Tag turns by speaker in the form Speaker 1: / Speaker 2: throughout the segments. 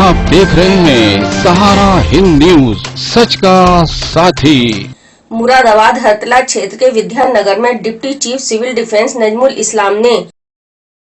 Speaker 1: आप देख रहे हैं सहारा हिंद न्यूज, सच का साथी।
Speaker 2: मुरादाबाद हरतला क्षेत्र के विद्यानगर में deputy chief civil defence Najmul Islam ने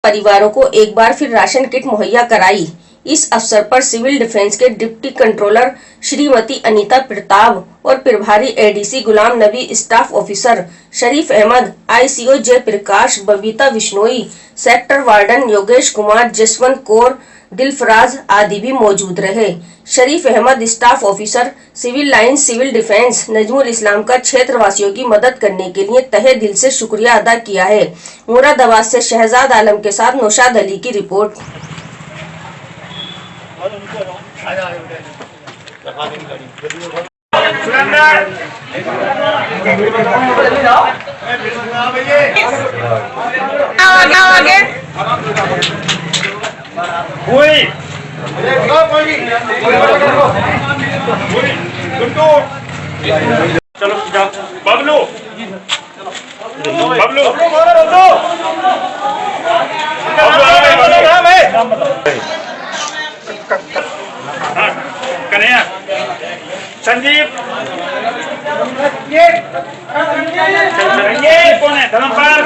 Speaker 2: परिवारों को एक बार फिर राशन किट मुहैया कराई। इस अवसर पर सिविल डिफेंस के डिप्टी कंट्रोलर श्रीमती अनीता प्रताप और प्रभारी ADC Ghulam Nabi, staff officer Sharif Ahmed, ICO Jaiprakash, Babita Bishnoi, sector warden Yogesh Kumar, Jaswant Kaur, Dilfaraz आदि भी मौजूद रहे। Sharif Ahmed, staff officer civil line civil defence Najmul Islam का क्षेत्रवासियों की मदद करने के लिए तहे दिल से शुक्रिया अदा किया है। मुरादाबाद से शहजाद आलम के साथ नौशाद अली की रिपोर्ट।
Speaker 3: चलो जाओ बबलू बबलू कन्हैया, संजीव, ये कौन है? धर्मपाल,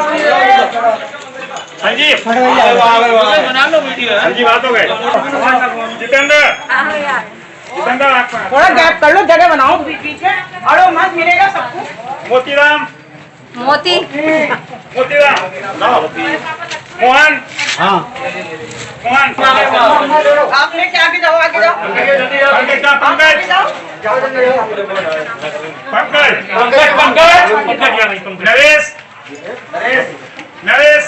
Speaker 3: संजीव, संजीव बात हो गए। जितेंद्र, जितेंद्र
Speaker 4: थोड़ा गैप कर लो, जगह बनाओ बीच में, और मत मिलेगा सबको।
Speaker 3: मोतीराम, मोतीराम, मोहन, हाँ मोहन,
Speaker 4: आपने क्या आगे जाओ, आगे जाओ,
Speaker 3: पंकज, नरेश, नरेश,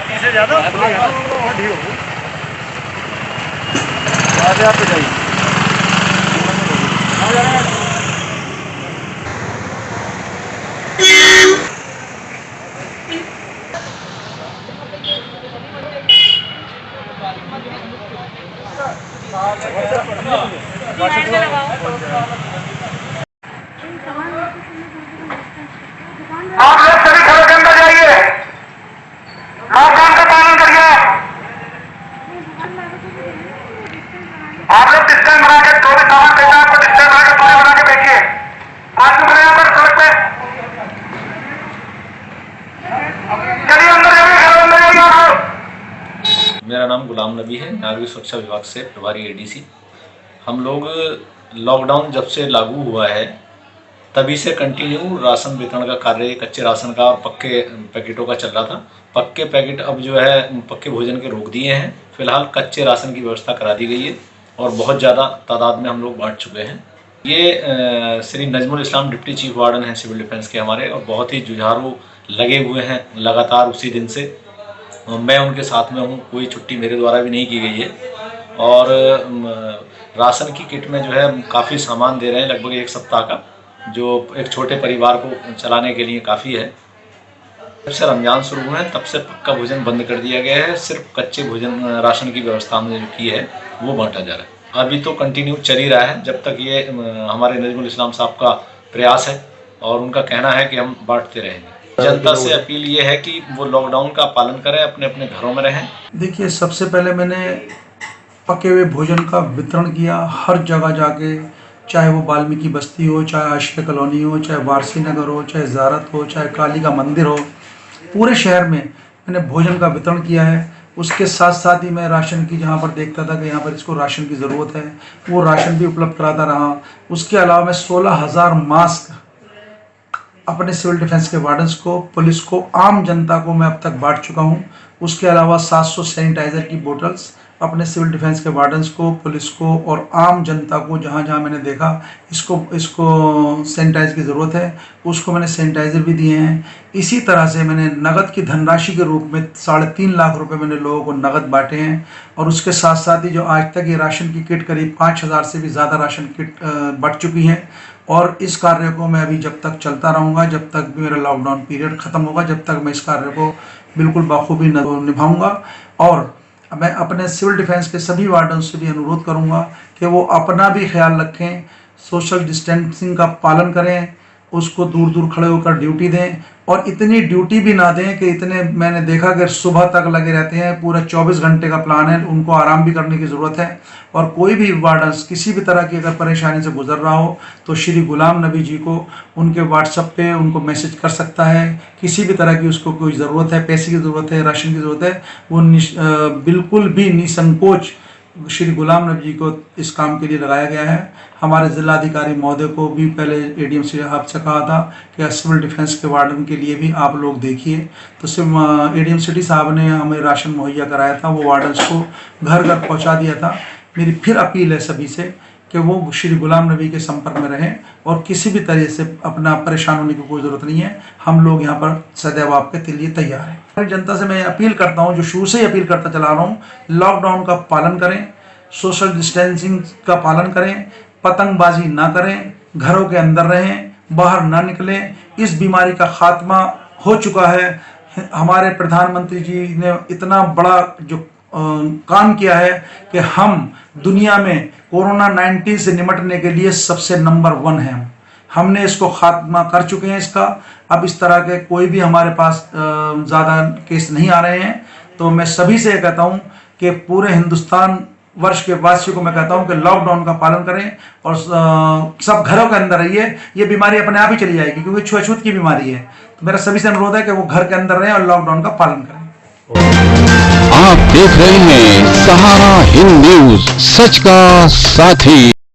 Speaker 3: इसे ज्यादा आप जाइए।
Speaker 5: आप लोग सभी घरों के अंदर जाइए, लॉकडाउन का पालन करिए। आप लोग डिस्टेंस बना के, जो भी सामान देता है आपको डिस्टेंस बना के दूरी बना के देखिए। आज दूसरे यहाँ पर सड़क पे चलिए, अंदर जाइए, घरों अंदर जाइए आप लोग।
Speaker 6: मेरा नाम गुलाम नबी है, नागरिक सुरक्षा विभाग से प्रभारी एडीसी। हम लोग लॉकडाउन जब से लागू हुआ है तभी से कंटिन्यू राशन वितरण का कार्य, कच्चे राशन का, पक्के पैकेटों का चल रहा था। पक्के पैकेट अब जो है पक्के भोजन के रोक दिए हैं। फिलहाल कच्चे राशन की व्यवस्था करा दी गई है और बहुत ज़्यादा तादाद में हम लोग बांट चुके हैं। ये श्री नजमुल इस्लाम डिप्टी चीफ वार्डन हैं सिविल डिफेंस के हमारे, और बहुत ही जुझारू लगे हुए हैं लगातार उसी दिन से। मैं उनके साथ में हूँ, कोई छुट्टी मेरे द्वारा भी नहीं की गई है। और राशन की किट में जो है काफ़ी सामान दे रहे हैं, लगभग 1 सप्ताह का, जो एक छोटे परिवार को चलाने के लिए काफ़ी है। जब से रमज़ान शुरू हुए हैं तब से पक्का भोजन बंद कर दिया गया है। सिर्फ कच्चे भोजन राशन की व्यवस्था हमने जो की है वो बांटा जा रहा है। अभी तो कंटिन्यू चल ही रहा है जब तक ये हमारे नजमुल इस्लाम साहब का प्रयास है और उनका कहना है कि हम बांटते रहेंगे। जनता से अपील ये है कि वो लॉकडाउन का पालन करें, अपने अपने घरों में रहें।
Speaker 7: देखिए, सबसे पहले मैंने पके हुए भोजन का वितरण किया हर जगह जाके, चाहे वो वाल्मीकि बस्ती हो, चाहे आशिया कॉलोनी हो, चाहे वारसी नगर हो, चाहे ज़ारत हो, चाहे काली का मंदिर हो, पूरे शहर में मैंने भोजन का वितरण किया है। उसके साथ साथ ही मैं राशन की, जहाँ पर देखता था कि यहाँ पर इसको राशन की ज़रूरत है, वो राशन भी उपलब्ध कराता रहा। उसके अलावा मैं 16,000 मास्क अपने सिविल डिफेंस के वार्डन्स को, पुलिस को, आम जनता को मैं अब तक बांट चुका हूँ। उसके अलावा 700 सैनिटाइज़र की बोतल्स अपने सिविल डिफेंस के वार्डन्स को, पुलिस को और आम जनता को, जहाँ जहाँ मैंने देखा इसको सैनिटाइज की ज़रूरत है, उसको मैंने सैनिटाइज़र भी दिए हैं। इसी तरह से मैंने नगद की धनराशि के रूप में 3.5 लाख रुपए मैंने लोगों को नगद बांटे हैं। और उसके साथ साथ ही जो आज तक ये राशन की किट करीब 5,000 से भी ज़्यादा राशन किट बट चुकी हैं। और इस कार्य को मैं अभी जब तक चलता रहूँगा, जब तक भी मेरा लॉकडाउन पीरियड ख़त्म होगा, जब तक मैं इस कार्य को बिल्कुल बाखूबी निभाऊंगा। और मैं अपने सिविल डिफेंस के सभी वार्डन से भी अनुरोध करूंगा कि वो अपना भी ख्याल रखें, सोशल डिस्टेंसिंग का पालन करें, उसको दूर दूर खड़े होकर ड्यूटी दें और इतनी ड्यूटी भी ना दें कि इतने, मैंने देखा कि सुबह तक लगे रहते हैं, पूरा 24 घंटे का प्लान है, उनको आराम भी करने की ज़रूरत है। और कोई भी वार्डन्स किसी भी तरह की अगर परेशानी से गुजर रहा हो तो श्री गुलाम नबी जी को उनके व्हाट्सएप पे उनको मैसेज कर सकता है। किसी भी तरह की उसको कोई ज़रूरत है, पैसे की ज़रूरत है, राशन की ज़रूरत है, वो बिल्कुल भी निसंकोच श्री गुलाम नबी जी को इस काम के लिए लगाया गया है। हमारे जिलाधिकारी महोदय को भी पहले एडीएम साहब से कहा था कि सिविल डिफेंस के वार्डन के लिए भी आप लोग देखिए, तो सिर्फ एडीएम सिटी साहब ने हमें राशन मुहैया कराया था, वो वार्डन्स को घर घर पहुंचा दिया था। मेरी फिर अपील है सभी से कि वो श्री गुलाम नबी के संपर्क में रहें और किसी भी तरह से अपना परेशान होने की कोई ज़रूरत नहीं है। हम लोग यहाँ पर सदैव आपके लिए तैयार हैं। जनता से मैं अपील करता हूँ, जो शुरू से ही अपील करता चला रहा हूँ, लॉकडाउन का पालन करें, सोशल डिस्टेंसिंग का पालन करें, पतंगबाजी ना करें, घरों के अंदर रहें, बाहर ना निकलें। इस बीमारी का खात्मा हो चुका है। हमारे प्रधानमंत्री जी ने इतना बड़ा जो काम किया है कि हम दुनिया में कोरोना 19 से निपटने के लिए सबसे नंबर 1 है। हमने इसको खात्मा कर चुके हैं इसका। अब इस तरह के कोई भी हमारे पास ज़्यादा केस नहीं आ रहे हैं। तो मैं सभी से कहता हूं कि पूरे हिंदुस्तान वर्ष के वासियों को मैं कहता हूं कि लॉकडाउन का पालन करें और सब घरों के अंदर रहिए। ये बीमारी अपने आप ही चली जाएगी क्योंकि छुआछूत की बीमारी है। तो मेरा सभी से अनुरोध है कि वो घर के अंदर रहें और लॉकडाउन का पालन करें।
Speaker 1: आप देख रहे हैं सहारा हिंद न्यूज, सच का साथी।